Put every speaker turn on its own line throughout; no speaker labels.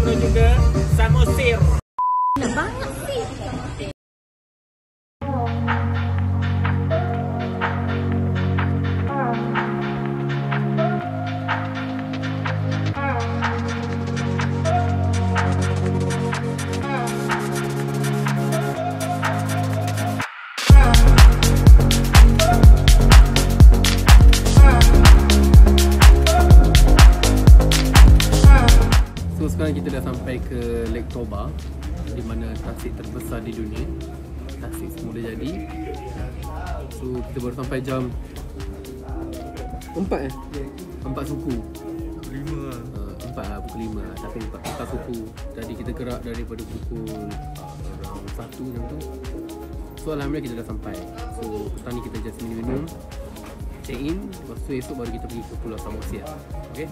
menuju ke Samosir.
Enak banget sih.
Sekarang kita dah sampai ke Lake Toba, di mana tasik terbesar di dunia. Tasik semula jadi. So kita baru sampai jam 4 4 suku.
5 lah.
4 lah, pukul 5 lah. Tapi 4 suku. Jadi kita gerak daripada pukul around 1 macam tu. So alhamdulillah kita dah sampai. So petang ni kita just minum-minum, check in. Lepas tu esok baru kita pergi ke Pulau Samosir. Okay?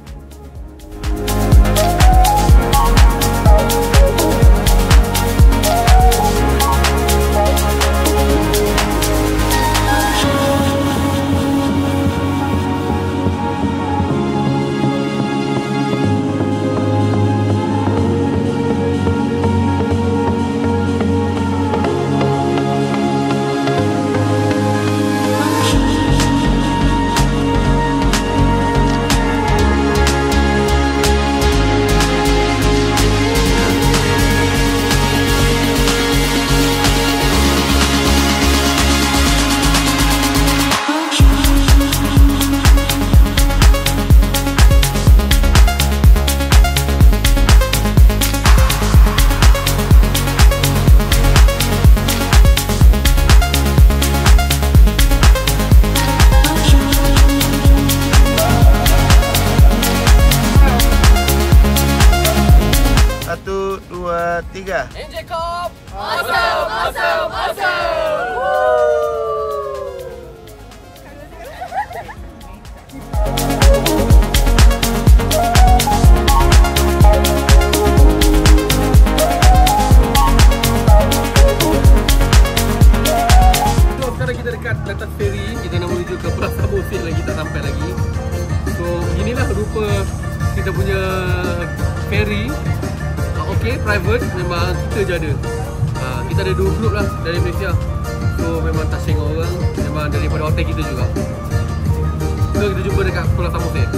Satu, dua, tiga.
Jacob!
Awesome, awesome, awesome.
So sekarang kita dekat atas ferry, kita nak menuju ke Pulau Samosir lagi, tak sampai lagi. So inilah rupa kita punya ferry. Okay, private, memang kita je ada. Kita ada 2 group lah dari Malaysia. So memang tak share orang, memang daripada hotel kita juga. So kita jumpa dekat Pulau Samosir.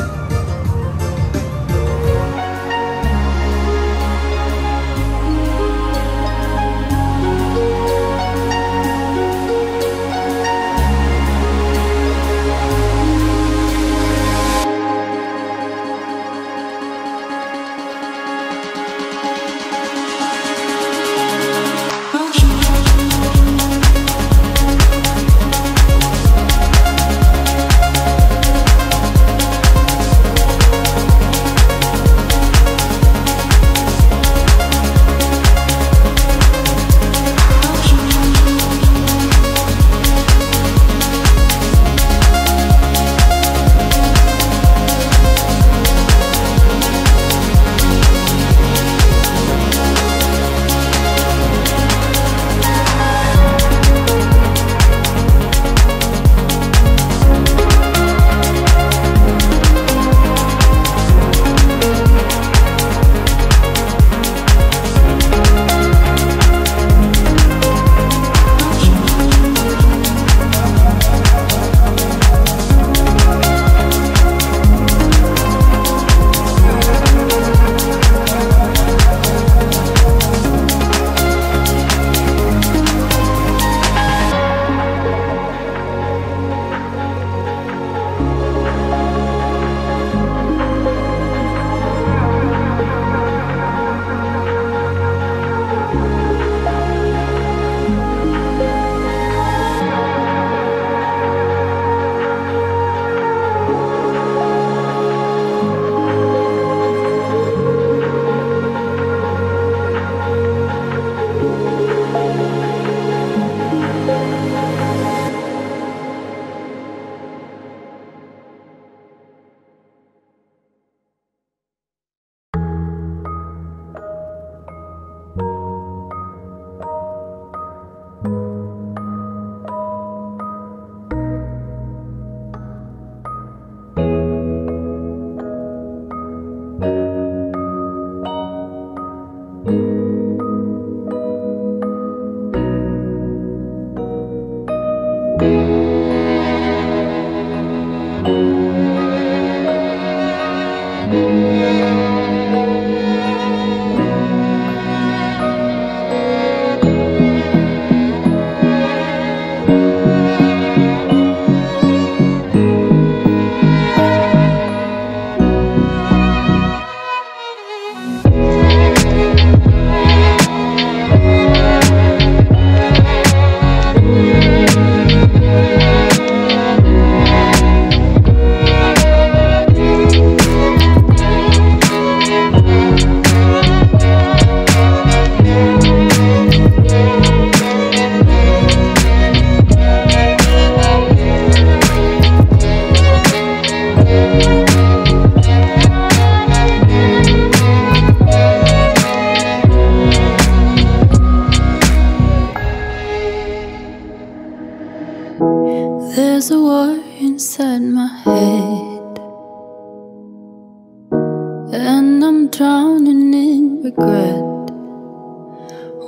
and I'm drowning in regret.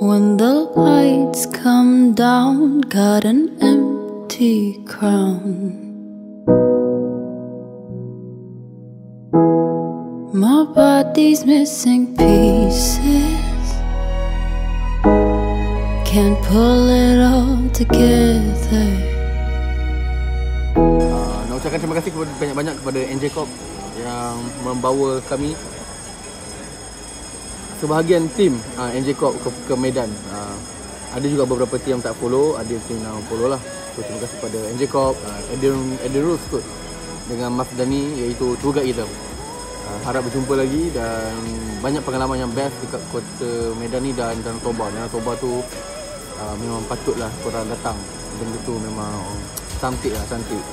When the lights come down, got an empty crown. My body's missing pieces, can't pull it all together.
Nak ucapkan terima kasih banyak-banyak kepada NJ Corp yang membawa kami, sebahagian tim NJ Corp ke Medan. Ada juga beberapa tim yang tak follow, ada tim yang follow lah. So terima kasih kepada NJ Corp, Eddie Rose kot, dengan Mas Dani iaitu tour guide kita. Harap berjumpa lagi dan banyak pengalaman yang best dekat kota Medan ni dan Toba. Dan Toba tu memang patutlah korang datang. Benda tu memang cantik lah, cantik.